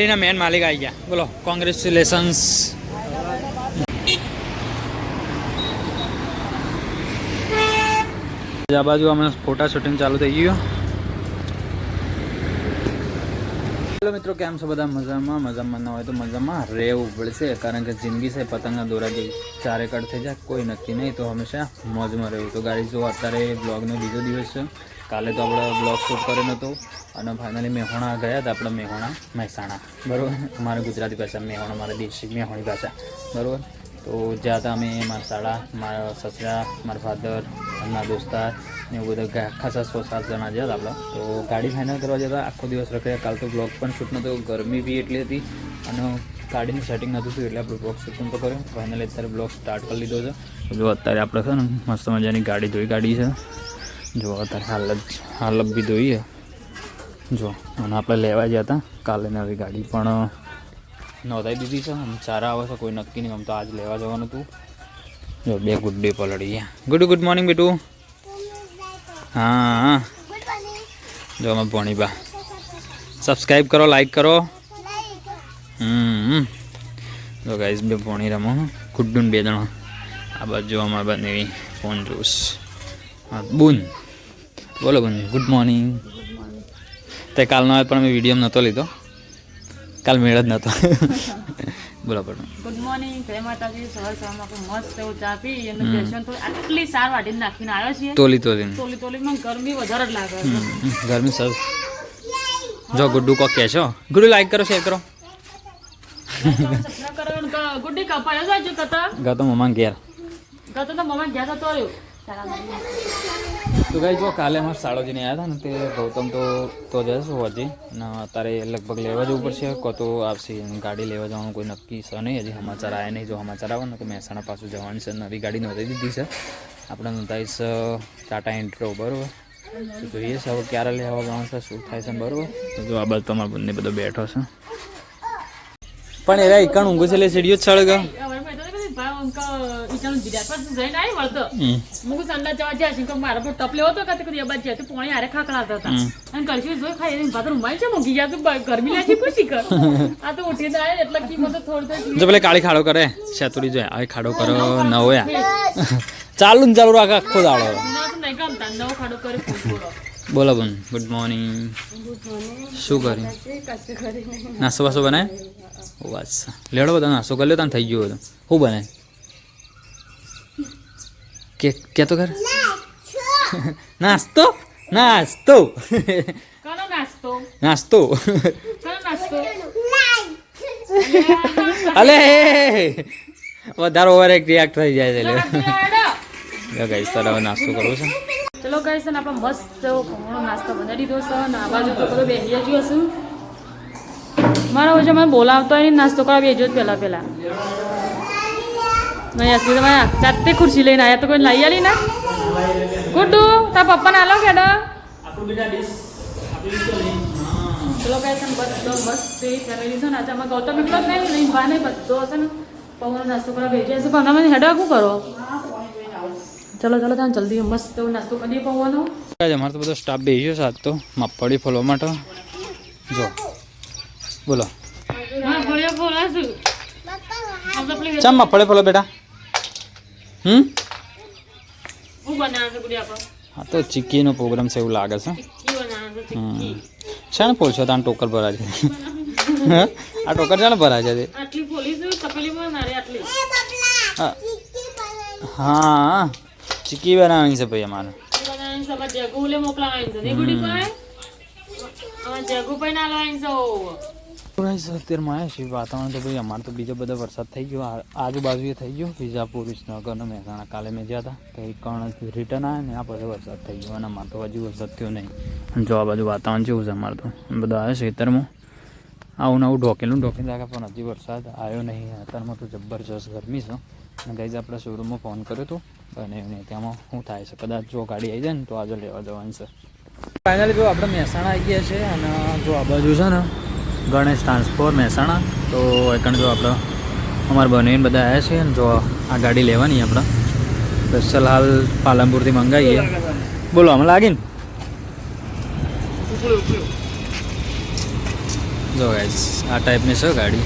એના મેન માલિક આવી ગયા. બોલો કોંગ્રેચ્યુલેશન્સ. આ બાજુ અમે ફોટા શૂટિંગ ચાલુ થઈ ગયું. હેલો મિત્રો, કેમ છો બધા? મજામાં ન હોય તો મજામાં રહેવું પડશે, કારણ કે જિંદગી છે પતંગના દોરા જેવી, ચારે કટ થઈ જાય કોઈ નક્કી નહીં, તો હંમેશા મોજમાં રહેવું. તો ગાડી જો અત્યારે બ્લોગનો બીજો દિવસ છે. કાલે તો આપણે બ્લોગ શૂટ કર્યો નહોતો અને ફાઇનલી મેહોણા ગયા હતા. આપણે મેહોણા મહેસાણા, બરાબર, અમારા ગુજરાતી ભાષા મેહોણા, મારા દેશી મેહોણી ભાષા, બરાબર. તો જ્યાં હતા અમે, મારા શાળા, મારા સસરા, મારા ફાધર, મારા દોસ્તાર ને એવું બધા ખાસા 6-7 જણા જ્યાં હતા આપણે. તો ગાડી ફાઇનલ કરવા જતા આખો દિવસ રખ્યા. કાલ તો બ્લોગ પણ શૂટ નહોતો, ગરમી બી એટલી હતી અને ગાડીનું સેટિંગ નહોતું થયું, એટલે આપણે બ્લોગ શૂટ નહોતો કર્યો. ફાઇનલી અત્યારે બ્લોગ સ્ટાર્ટ કરી લીધો છે. જો અત્યારે આપણે છે ને મસ્ત મજાની ગાડી ધોઈ ગાડી છે. જો અત્યારે હાલત બી ધોઈએ. જો અને આપણે લેવા ગયા હતા કાલે નવી ગાડી પણ નોંધાઈ દીધી છે. આમ સારા આવે છે, કોઈ નક્કી નહીં. આમ તો આજ લેવા જવાનું હતું. જો બે ગુડ્ડે પલળી ગયા. ગુડ મોર્નિંગ બેટું. હા જો અમે ભણીબા, સબસ્ક્રાઈબ કરો, લાઈક કરો. જો ગાઈસ બે ભણી રમો, ગુડ્ડુ ને બે જણા. આ બાજુ અમારા બંને ફોન જોશ. હા બુન, બોલો બુન. Good morning. તે કાલનો પણ મેં વિડીયો નહોતો લીધો, કાલ મેળ જ નહોતો. બોલો પણ ગુડ મોર્નિંગ, જય માતાજી. સવારમાં મસ્ત એવું ચા પી અને બેસન તો આટલી સાર વાટીને નાખીને આવ્યો છે. તોલીમાં ગરમી વધારે જ લાગે. ગરમી સર. જો ગુડ્ડુ કોક કહે છો. ગુડ્ડુ લાઈક કરો, શેર કરો. ગુડ્ડી કપાયો જાય કતા ગતો મમ્મા ઘેર, ગતો તો મમ્મા ગયા તો રહ્યો. તો ગાઈ જો કાલે અમારા સાળોજીને આવ્યા હતા ને, તે ગૌતમ તો જશું હજી, અને અત્યારે લગભગ લેવા જવું પડશે. કોતો આવશે, ગાડી લેવા જવાનું કોઈ નક્કી છે નહીં. હજી સમાચાર આવ્યા નહીં. જો સમાચાર આવે ને તો મહેસાણા પાછું જવાનું છે. નવી ગાડી નોંધાઈ દીધી છે આપણે. નોંધાઈશ ટાટા એન્ટ્રો, બરાબર. તો જોઈએ છે હવે ક્યારે લેવા જવાનું છે, શું થાય છે, બરાબર. તો જો આ બાજુ તમારા બંને બધો બેઠો છે, પણ એરા એકણ ઊંઘું છે એટલે સીડીઓ જ ચડ ગયો. મારા પર ટપ લેવો હતો પોણી હારે ખાકડાતા હતા અને કરશું જોઈ ખાઈ ભાત રૂમાઈ છે મૂકી ગયા. તું ગરમી લાગી ખુશી કર. આ તો ઉઠીને આવે એટલે કિંમત થોડું જો પેલે કાળી ખાડો કરે સેતુરી જોઈએ. આવી ખાડો કરો ન હોય ચાલુ ને ચાલુ રાખ આખો દાડો. નહીં ગમતા નવો ખાડો કરે. બોલો બોન. Good morning. શું કર્યું? નાસ્તો વાસ્તો બનાય? બસ લેડો બધા નાસ્તો કરી લો. તને થઈ ગયો બધો. શું બનાય કે તો કર. નાસ્તો નાસ્તો નાસ્તો અલે વધારે ઓવર રિએક્ટ થઈ જાય છે. ગાઈસ તારે નાસ્તો કરવો છે. ચલો ગાઈસ, ને આપણે મસ્ત ઘણો નાસ્તો બનાવી દીધો છે. ને આ બાજુ તો બધો બેસી ગયો છું. મારા વચ્ચે મને બોલાવતો હોય ને નાસ્તો કરવા બેસજો જ પહેલા નહીં. અસલી તમારે જાતે ખુરશી લઈને આવ્યા તો કોઈ લઈ આલી ના. ગુડ્ડુ તાર પપ્પાને આલો કે ચલો ગાઈસ, બધો મસ્ત ફેમિલી છે ને. આજે અમારે ગૌતમ એકલો જ નહીં, બા નહીં, બધો હશે ને. પૌનો નાસ્તો કરવા બેસી જશે. પણ તમે હેડો શું કરો? ચલો તમે જલ્દી મસ્ત એવું નાસ્તો કરી પૌવાનો. અમારે તો બધો સ્ટાફ બેસ્યો છે આજ તો મગફળી ફોલવા માટે. જો બોલો ચમ મગફળી ફોલો બેટા. હા તો ચીક્કીનો પ્રોગ્રામ છે એવું લાગે છે. છે ને પોલશો તાન ટોકર ભરા છે. આ ટોકર છે ને ભરા છે. હા ચીક્કી બનાવવાની છે ભાઈ અમારે. અત્યારમાં આવ્યા છીએ. વાતાવરણ તો ભાઈ અમારે તો બીજો બધો વરસાદ થઈ ગયો, આજુબાજુ થઈ ગયો. વિજાપુર, વિસનગર ને મહેસાણા કાલે મેં ગયા હતા તો એક રિટર્ન આવ્યા ને આ પછી વરસાદ થઈ ગયો. અને અમારે તો હજુ વરસાદ થયો નહીં. જો આ બાજુ વાતાવરણ કેવું છે અમારે તો. બધા આવે છે ખેતરમાં આવું નવું ઢોકેલું રાખે પણ હજી વરસાદ આવ્યો નહીં. અત્યારમાં તો જબરજસ્ત ગરમી છે. અને ગાઈઝ આપણે શોરૂમમાં ફોન કર્યો હતો અને ત્યાંમાં શું થાય છે, કદાચ જો ગાડી આવી જાય ને તો આજે લેવા જવાની છે. ફાઇનલી જો આપણે મહેસાણા આવી ગયા છે. અને જો આ બાજુ છે ને ગણેશ ટ્રાન્સપોર્ટ મહેસાણા, તો એકણ જો આપણે અમારા બહેન બધા આવ્યા છે. જો આ ગાડી લેવાની આપણે સ્પેશિયલ હાલ પાલનપુરથી મંગાવીએ. બોલો અમે લાગીને જો ગાઈસ આ ટાઈપની છે ગાડી.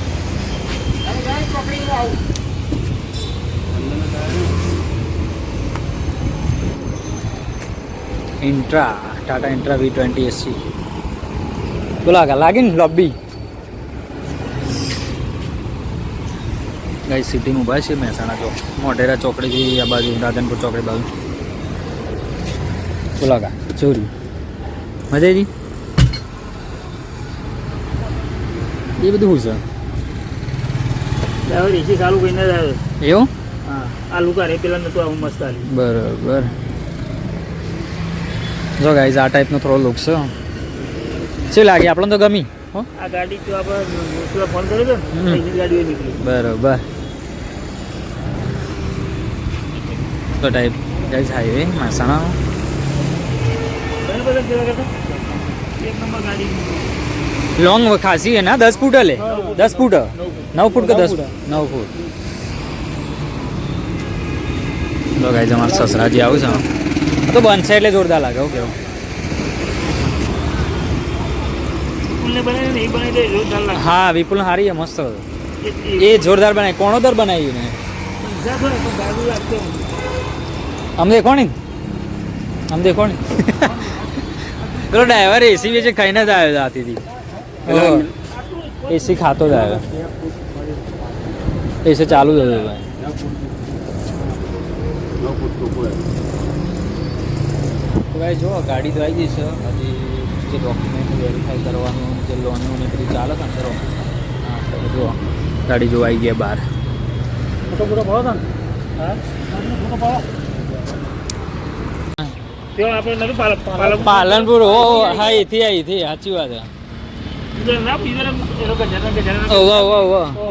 Intra Tata intra V20 SC. બોલો આગળ લાગે ને લોબી ગાઈસ સિટીમાં ઊભા છે મહેસાણા ચોક મોઢેરા ચોકડીથી આ બાજુ રાધનપુર ચોકડી બાજુ. બોલો આગળ ચોરી મજાજી એ બધું શું છે એસી ચાલુ કરીને જ આવે. એવું હા આ લુકા રે પેલા નતું આવું મસ્ત આલી. બરાબર. જો ગાઈઝ આ ટાઈપનો થોડો લુક છે. શું લાગે આપણને તો ગમી હો. આ ગાડી તો આપણે ફોન કર્યો હતો ને એની ગાડીઓ નીકળી. બરાબર. તો ટાઈપ ગાઈઝ હાઈવે મહેસાણા ઘણા બધા કેવા કરતા એક નંબર ગાડી. લોંગ ખાસી है ना 10 फुट ले 10 फुट 9 फुट का 10 9 फुट. તો ગાઈઝ અમારા સસરાજી આવું છે તો બનશે એટલે જોરદાર લાગે ઓકે. વિપુલને બનાવી ને એ બનાવી દે જોરદાર લાગે. હા વિપુલ હારી છે મસ્ત એ જોરદાર બનાવી કોણોદર બનાવી ને हम देखो नहीं चलो ड्राइवर एसी वेचे खाई જ આવ્યો જાતી હતી एसी ખાતો જ આવ્યો एसी ચાલુ જ હતું ભાઈ. તો ભાઈ જો ગાડી તો આવી ગઈ છે હજી જે ડોક્યુમેન્ટ વેરીફાઈ કરવાનું જે લોનનું ને બધું ચાલે છે અંદર હા જો ગાડી જો આવી ગયા બહાર. ફોટો ફોટો પાડો ને હા ફોટો પાડો તે આપણે નતું પાલનપુર ઓ હા એથી આવી હતી સાચી વાત છે.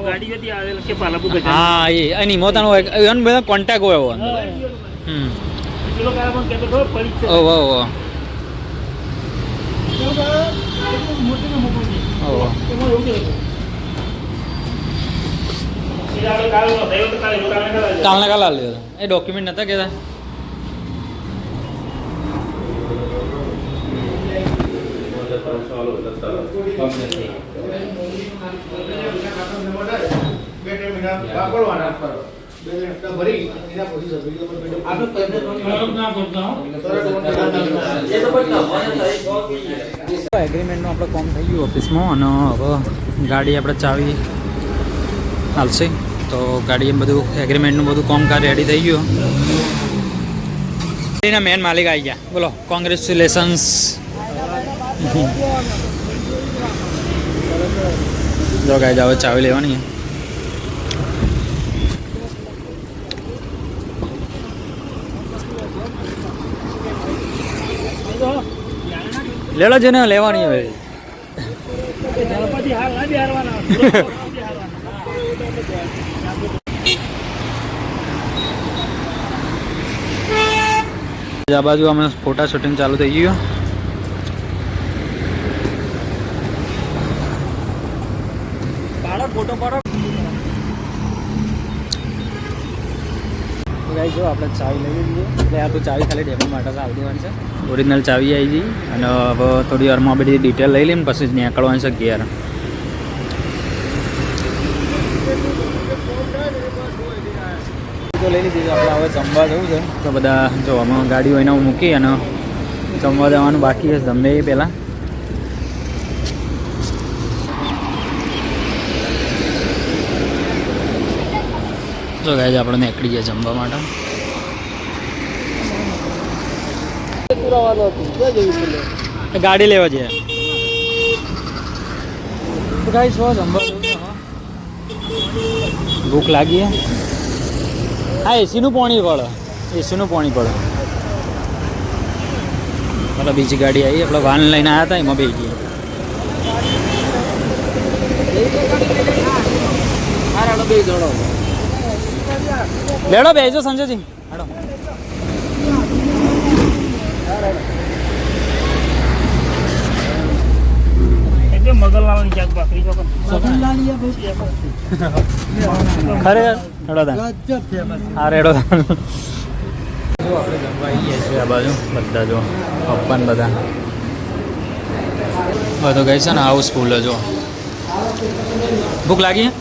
ગાડી હતી આવેલ કે પાલનપુર હા એ નિમોતાનો હોય બધા કોન્ટેક્ટ હોય એવો પેલો કારા પણ કહેતો ખબર પડી છે. ઓહો ઓહો મોટી મોકલું છે ઓહો એમાં એવું છે એ આપણે કાલે થયો તો કાલે કાલના કાલ આલી દીધો એ ડોક્યુમેન્ટ નતા કહેતા. એગ્રીમેન્ટનું આપણે કોમ થઈ ગયું ઓફિસમાં અને હવે ગાડી આપણે ચાવી હાલશે તો ગાડી એમ બધું એગ્રીમેન્ટનું બધું કામકાજ રેડી થઈ ગયું. ગાડીના મેન માલિક આવી ગયા બોલો કોંગ્રેચ્યુલેશન્સ. જો ગાય હવે ચાવી લેવાની લેલો છે ને લેવાની હવે ગણપતિ હાલ ના બિહારવાના આ બાજુ અમે ફોટા શૂટિંગ ચાલુ થઈ ગયું. ફોટો પાડો ગાઈ જો આપણે ચાવી લઈ લીધી એટલે આ તો ચાવી ખાલી ડેમો માટે આવતી દેવાની છે. ઓરિજિનલ ચાવી આવી ગઈ અને હવે થોડી વારમાં બધી ડિટેલ લઈ લઈને પછી જ નીકળવાની છે ઘેર. તો લઈ લીધી છે આપણે હવે જમવા જવું છે તો બધા જો અમે ગાડીઓ એના મૂકી અને જમવા જવાનું બાકી છે જમે એ પહેલાં. તો ગાય આપણે નીકળી ગયા જમવા માટે. ગાડી લેવા જઈએ તો ગાય છો જમવા ભૂખ લાગી હા એસીનું પાણી પડે એસીનું પાણી પડે. એટલે બીજી ગાડી આવી આપણે વાન લઈને આવ્યા હતા એમાં બે ગઈ. લેડો બેજો સંજયજી હાડો. એટલે મગલવાળાની ક્યાંક બાકરી ચોક ખરે હેડો તા હા રેડો જો આપણે જમવા આવી ગયા છીએ આ બાજુ બધા જો પપ્પાને બધા બધું ગઈ છે ને હાઉસફુલ જો ભૂખ લાગી હે?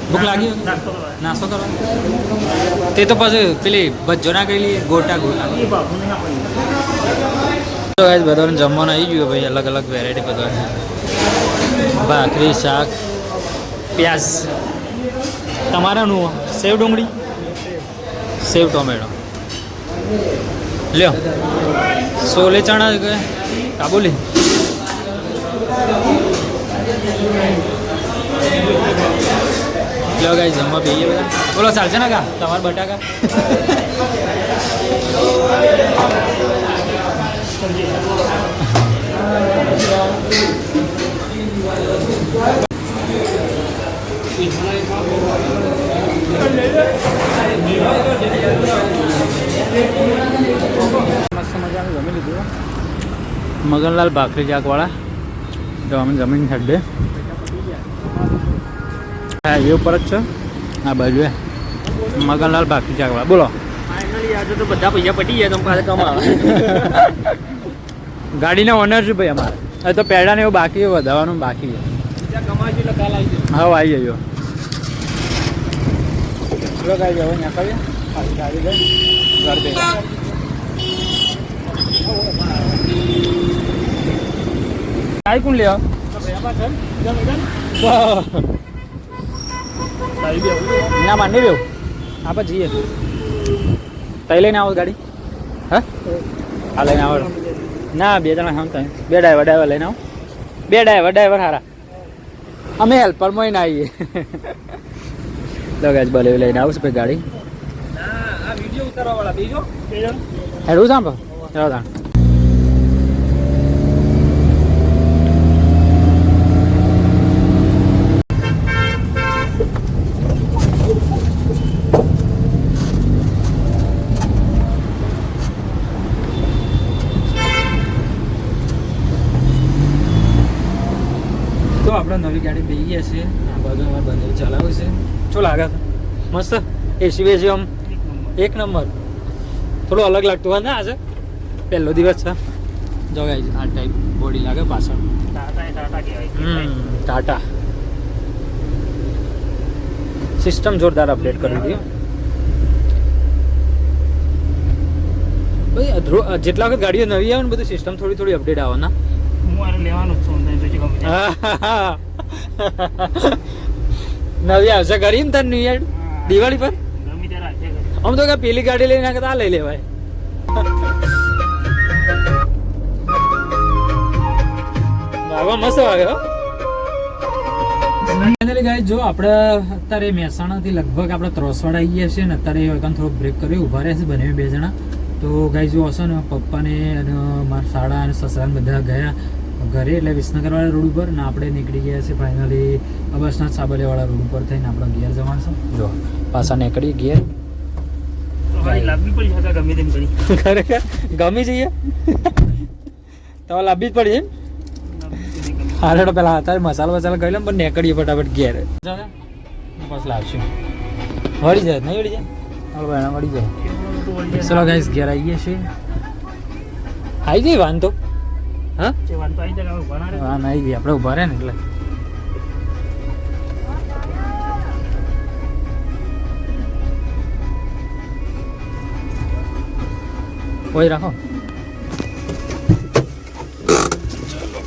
ભૂખ લાગી હે? નાસ્તો કરવા નાસ્તો કરવા તે તો પછી પેલી ભજ્જો ના કહેલી ગોટા ગોટા એ બાપુ ને આપણે તો ગાઈસ બધાને જમવાનું આવી ગયું ભાઈ અલગ અલગ વેરાયટી બધા ભાખરી શાક પ્યાજ તમારાનું સેવ ડુંગળી સેવ ટોમેટો લ્યો સોલે ચણા કે કાબુલી લ્યો ગાઈસ જમવા બેહીએ બધા બોલો ચાલશે ને કા તમારા બટાકા મસ્ત મજાનું જમી લીધું મગનલાલ ભાખરી શાકવાળા તો અમે જમીન છડ્ડે હા એ ઉપર જ છે આ બાજુ મગનલાલ ભાખરી શાકવાળા બોલો ફાઇનલી આજે તો બધા પૈસા પટી ગયા તમે પાસે કમાવા ગાડીના ઓનર છે ભાઈ અમારે હવે તો પેડા ને એવું બાકી વધારવાનું બાકી છે ત્યાં કમાઈ એટલે કાલ આવી જાય હા આવી જજો ચલો કાંઈ જવો ત્યાં કરીએ આવી જાય ઘર ભેગા કાંઈ કોણ લેવા ના માંડી બેવું આપણે જઈએ તઈ લઈને આવો ગાડી હા હા લઈને આવો ના બે જણા હા તમે બે ડ્રાઈવર લઈને આવો બે ડ્રાઈવર સારા અમે હેલ્પરમાં ના આવીએ લગાજ ભલે લઈને આવું છું ગાડી આ વિડીયો ઉતારવા વાળા બીજો હેડું સાંભળો ચાલો તાણ આપણે નવી ગાડી બેસી ગયા છે આ બાજુ અમારે બંને ચલાવે છે શું લાગે મસ્ત એસી બેસી આમ એક નંબર થોડું અલગ લાગતું હોય ને આજે પહેલો દિવસ છે જો ગાઈસ આ ટાઈપ બોડી લાગે પાછળ ટાટા કહેવાય ટાટા સિસ્ટમ જોરદાર અપડેટ કરી દીધી ભાઈ જેટલા વખત ગાડીઓ નવી આવે ને બધું સિસ્ટમ થોડી થોડી અપડેટ આવે ના હું આને લેવાનું જ છું નવી આવશે કરી ને તાર ન્યુ યર દિવાળી પર ગમે ત્યારે આજે આમ તો કે પેલી ગાડી લઈને નાખે તો આ લઈ લેવાય વાગવા મસ્ત વાગે હો ફાઇનલી ગાઈસ જો આપણે અત્યારે મહેસાણાથી લગભગ આપણે ત્રોસવાડ આવી ગયા છીએ ને અત્યારે એકદમ થોડું બ્રેક કર્યું ઊભા રહ્યા છે બંને બે જણા તો ગાઈસ જો હશે ને પપ્પાને અને મારા શાળા અને સસરાને બધા ગયા ઘરે એટલે વિસનગરવાળા રોડ ઉપર ને આપણે નીકળી ગયા છે ફાઇનલી અબસનાથ સાબલિયાવાળા રોડ ઉપર થઈને આપણે ઘેર જવાનું છે જો પાછા નીકળી ઘેર તો ભાઈ લાવવી પડી શકે ગમે તેમ કરી ખરેખર ગમી જઈએ તો લાવવી જ પડી હારે તો પેલા હતા મસાલો કરી લઉં પણ નીકળીએ ફટાફટ ઘેર બસ લાવશું વળી જાય નહીં વળી જાય હાલ ભાઈ વળી જાય ચલો ગાઈસ ઘેર આવીએ છીએ આવી જઈએ વાંધો હા વાંધો આવી જાય ઉભા ના રહે હા ના આવી જઈએ આપણે ઊભા રહે ને એટલે ઓય રાખો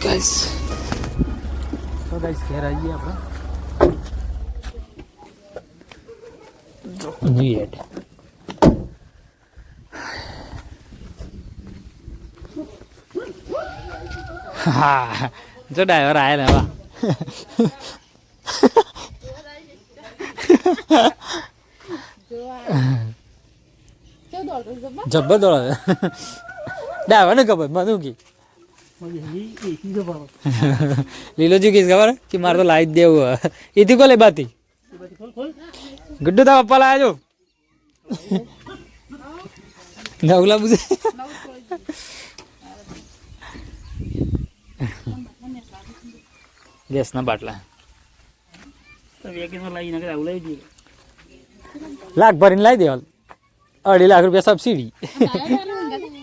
ગાઈસ તો ગાઈસ ઘેર આવીએ આપણે યે હા જો ડ્રાઈવર આયા ને વાહ જબ્બર દોડે ડ્રાઈવર ને ખબર મને કી લીલોજી કીસ ખબર કે મારે તો લાવી જ દેવું એથી કોલે બાતી ગુડ્ડુ તા પપ્પા લાયા જો નવલા બુજે ગેસના બાટલા તો વેકેશન લાવી નાખે આવું લાવી દઈએ લાખ ભરીને લાવી દેવાલ 2.5 લાખ રૂપિયા સબસિડી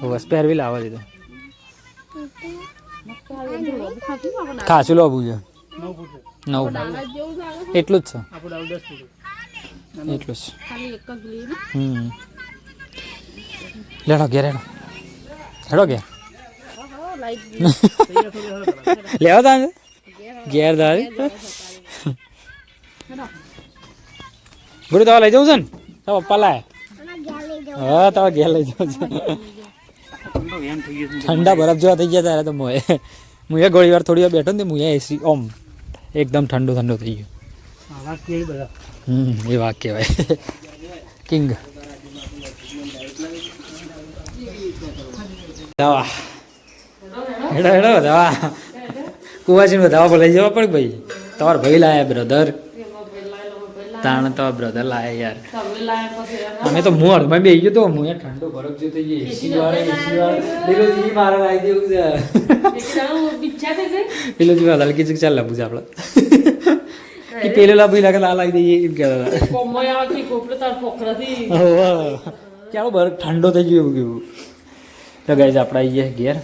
બસ પહેરવી લાવવા દીધો ખાસું લોબું છે 9 ફૂટ 9 દાણા જેવું જ આવે એટલું જ છે આપણું ડાઉન 10 એટલું લીધું જ ખાલી એક જ લીધું લેડો ઘેર હેડો ઘેર લાઈટ તૈયાર થોડી હવે લેવા તાંજે ઘેર દાડી ગુરુ તાવા લઈ જવું છે ને તારા પપ્પા લાય હા તારા ઘેર લઈ જવું છે ઠંડો એમ થઈ ગયો છે ઠંડા બરફ જેવા થઈ ગયા ત્યારે તો મોએ મુએ ઘણી વાર થોડી વાર બેઠો ને મુએ એસી ઓમ એકદમ ઠંડો ઠંડો થઈ ગયો આવા કેવી બધા એ વાક કહેવાય કિંગ દવા હેડો હેડો દવા કુવાસીને દવા લઈ જવા પડે ભાઈ તમારા ભાઈ લાયા બ્રધર તાણ તો બ્રધર લાયા યાર અમે તો હું અડમાં બેસી ગયો તો હું ઠંડો બરફ જેવો થઈ ગયો એસી વાળા લીલો જી મારે લાવી દેવું છે પેલો જી વાળા કે ચાલ લાવું છે આપણે કે પેલો લાભ લાગે આ લાવી દઈએ એમ કહેતા ક્યાં બરફ ઠંડો થઈ ગયો એવું કેવું તો ગાઈઝ આપણે આવીએ ઘેર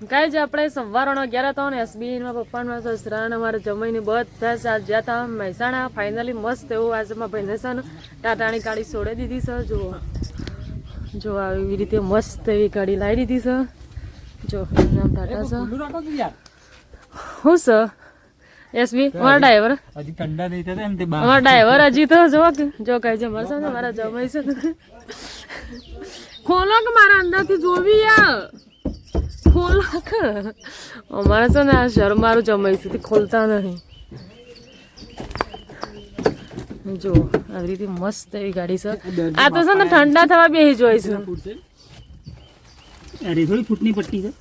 ગાઈઝ આપણે સવારનો 11 હતા ને એસબી માં પપ્પાના સસરાને અમારે જમાઈને બધા સાથ જ્યાં હતા મહેસાણા ફાઇનલી મસ્ત એવું આજે માં ભાઈને છે ને ટાટાની ગાડી છોડી દીધી છે જો આવી રીતે મસ્ત એવી ગાડી લાવી દીધી છે જો નામ ટાટા છે હું છે એસબી મારા ડ્રાઈવર હજી ઠંડા નહીં થતા એમ તે અમારા ડ્રાઈવર હજી તો જો કઈ છે મળશે ને મારા જમાઈ છે ખોલો કે મારા અંદરથી જોવી યાર ખોલો કે અમારે છે ને આ શર મારું જમાઈ છે ખોલતા નહીં જો આવી રીતે મસ્ત એવી ગાડી છે આ તો છે ને ઠંડા થવા બેસી જોઈ છે અરે થોડી ફૂટની પટ્ટી છે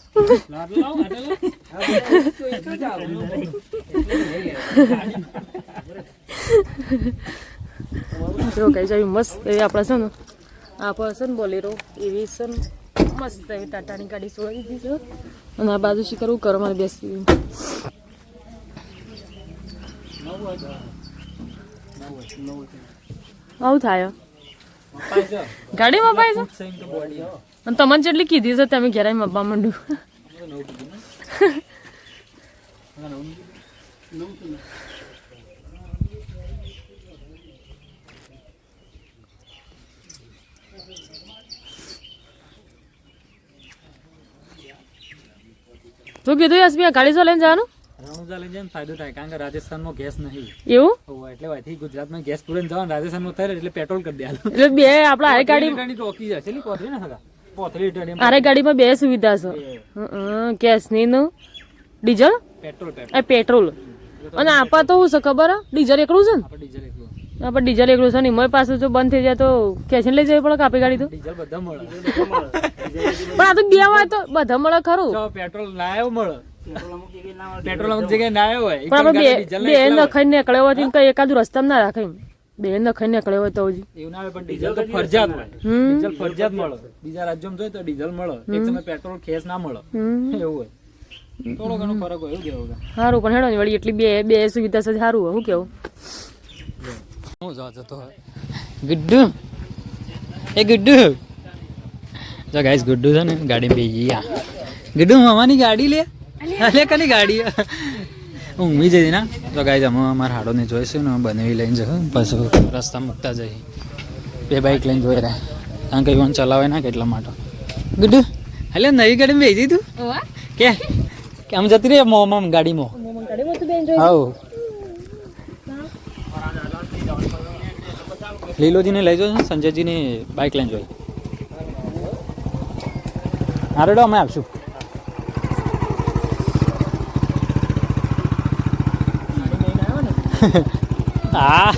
જો કઈ જાય મસ્ત એવી આપણે છે ને આ છે ને બોલેરો એવી છે ને મસ્ત એવી ટાટાની ગાડી છોડી દીધી છે અને આ બાજુ શી કરવું કરો મારે બેસી આવું થાય ગાડી મપાય છે અને તમને જેટલી કીધી છે તમે ઘેરાઈ મપવા માંડ્યું તું કીધું યશબી આ ગાડી જો લઈને જવાનું રણુજા લઈને જાય ફાયદો થાય કારણ કે રાજસ્થાનમાં ગેસ નહીં એવું એટલે અહીંથી ગુજરાતમાં ગેસ પૂરે જવાનું રાજસ્થાનમાં થાય એટલે પેટ્રોલ કરી દેવાનું એટલે બે આપણા આ ગાડી ટોકી જાય છે કોથળી ને સગા કોથળી ટણી આ ગાડીમાં બે સુવિધા છે ગેસ ની નું ડીઝલ પેટ્રોલ એ પેટ્રોલ અને આપા તો શું છે ખબર ડીઝલ એકલું છે ને આપણે ડીઝલ એકલું આપણે ડીઝલ એકલું છે ને એમાં પાછું જો બંધ થઈ જાય તો કેશન લઈ જવી પડે કાપી ગાડી તો ડીઝલ બધા મળે પણ આ તો બે હોય તો બધા મળે ખરું જો પેટ્રોલ લાયો મળે પેટ્રોલ અમુક જગ્યાએ ના આવ્યો હોય પણ આપણે બે નખાઈને નીકળ્યો હોય તો કઈ એકાદું રસ્તામાં ના રાખે બે નખાઈને નીકળ્યો હોય તો હજી એવું ના હોય પણ ડીઝલ તો ફરજિયાત હોય ડીઝલ ફરજિયાત મળે બીજા રાજ્યોમાં જોઈએ તો ડીઝલ મળે એક સમય પેટ્રોલ ખેસ ના મળે એવું હોય થોડો ઘણો ફરક હોય એવું કેવું સારું પણ હેડો ને વળી એટલી બે સુવિધા છે સારું હોય શું કેવું હું જતો ગુડ્ડુ એ ગુડ્ડુ જો ગાઈસ ગુડ્ડુ છે ને ગાડી બેસી ગયા ગુડ્ડુ મામાની ગાડી લે અલે કની ગાડી ઊંઘી જઈ ના તો ગાઈસ અમે અમારા હાડોને જોઈશું ને બનાવી લઈને જશું પછી રસ્તા મૂકતા જઈએ બે બાઇક લઈને જોઈ રહ્યા કારણ કે ઇવન ચલાવે ના કેટલા માટે ગુડ્ડુ એટલે નવી ગાડીમાં બેસી તું કે આમ જતી રહી મોમાં ગાડીમાં હા લીલોજીને લઈ જાઓ સંજયજીની બાઇક લઈને જોઈ હા રેડો અમે આપશું હા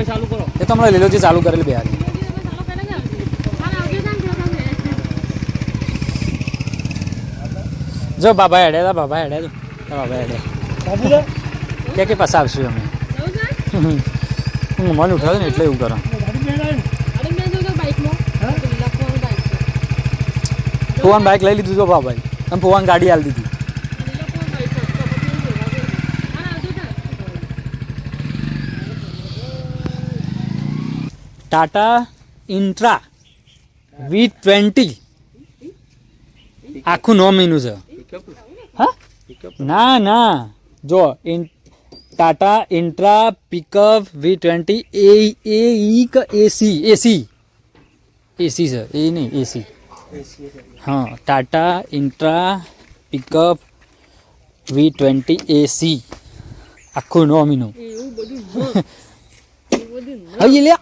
ચાલુ કરો એ તો હમણાં લીલોજી ચાલુ કરેલી બે હારી જો બાબા હેડે જો બાબા હેડે કે પાછા આવશું અમે હું મન ઉઠાવે ને એટલે એવું કરો ફુવાન બાઇક લઈ લીધું જો બાબાઈ તમે ફુવાન ગાડી આલી દીધી ટાટા ઇન્ટ્રા V20 આખું 9 મહિનું છે હા ના ના જો ટાટા ઇન્ટ્રા પિકઅપ V20 એસી છે એ નહીં એસી હા ટાટા ઇન્ટ્રા પિકઅપ V20 એસી આખું નોમીનું હવે લે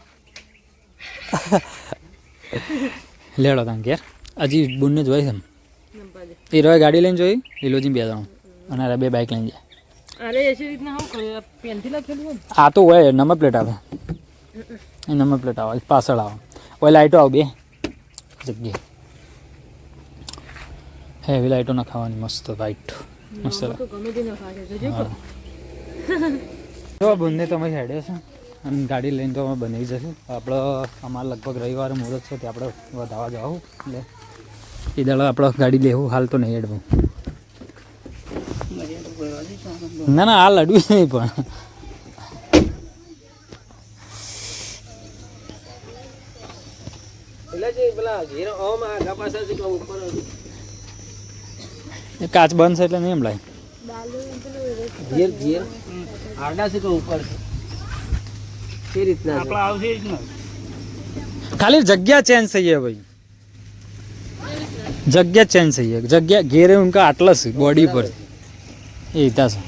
લેડો તાન ઘેર હજી બુનને જોઈ છે એ રોય ગાડી લઈને જોઈ લીલોજી બે જણ અને આ બે બાઇક લઈને જાય અરે એસી રીતના હું કરે પેનથી લખેલું હોય આ તો હોય નંબર પ્લેટ આવે એ નંબર પ્લેટ આવે પાછળ આવે હોય લાઇટો આવે બે જગ્યાએ હેવી લાઇટો નખાવાની મસ્ત વાઇટ મસ્ત તો ગમે તે ના ખાશે જોજે જો બંને તમે હેડે છે અને ગાડી લઈને તો અમે બની જશું આપણે અમારે લગભગ રવિવારે મુહૂર્ત છે તે આપણે વધારવા જવું એટલે એ દાડો આપણે ગાડી લેવું હાલ તો નહીં હેડવું ના ના હાલ અડવું નહીં પણ કાચ બંધ છે એટલે નહીં એમ લાય આપણા આવશે જ ને ખાલી જગ્યા ચેન્જ થઈ है भाई जगह चेंज થઈ है जगह घेरे उनका आटलस बॉडी पर એ ઈતા છે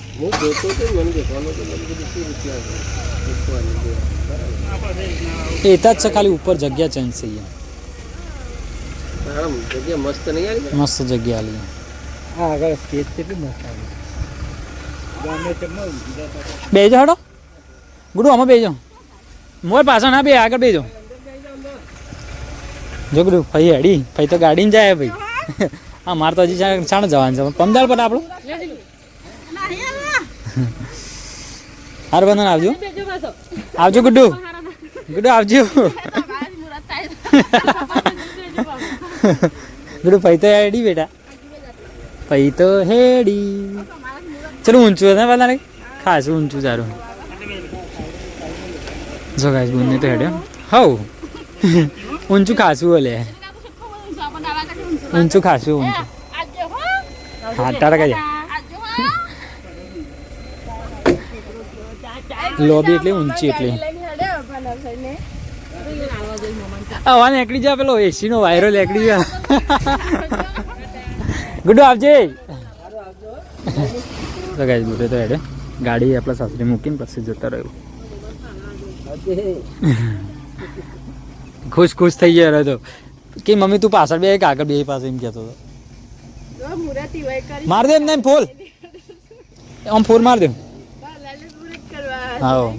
એ ઈતા જ છે ખાલી ઉપર જગ્યા ચેન્જ થઈ है જગ્યા મસ્ત નહીં આવી મસ્ત જગ્યા આલી હા આગળ સ્ટેજ કેટલી મસ્ત આવી ગામે ચમો બેજો હડો ગુડુ આમાં બેજો મોર પાછળ ના બે આગળ બેજો જો ગુડુ ભાઈ હેડી ભાઈ તો ગાડીને જાય ભાઈ હા મારે તો હજી ચાણ જવાનું છે પમદાળ પર આપણું હાર બંધન આવજો આવજો ગુડ્ડુ ગુડ્ડુ આવજો ગુડ્ડુ ભાઈ તો હેડી બેટા ભાઈ તો હેડી ચલો ઊંચું હતા પેલા નહીં ખાસું ઊંચું સારું જો ગાઈસ બંને તો હેડ્યો હવ ઊંચું ખાસું ઓલે ઊંચું ખાસું ઊંચું હા તારા કઈ લોબી એટલે ઊંચી એટલે હવા નીકળી જા પેલો એસી નો વાયરો નીકળી જા ગુડુ આવજે તો ગાઈસ ગુડુ તો હેડે ગાડી આપણા સાસરે મૂકીને પછી જતા રહ્યું ખુશ ખુશ થઈ ગયો તો કે મમ્મી તું પાછળ બે આગળ બે પાસે એમ કહેતો હતો માર દે એમ નહીં ફોલ આમ ફોર માર દે હા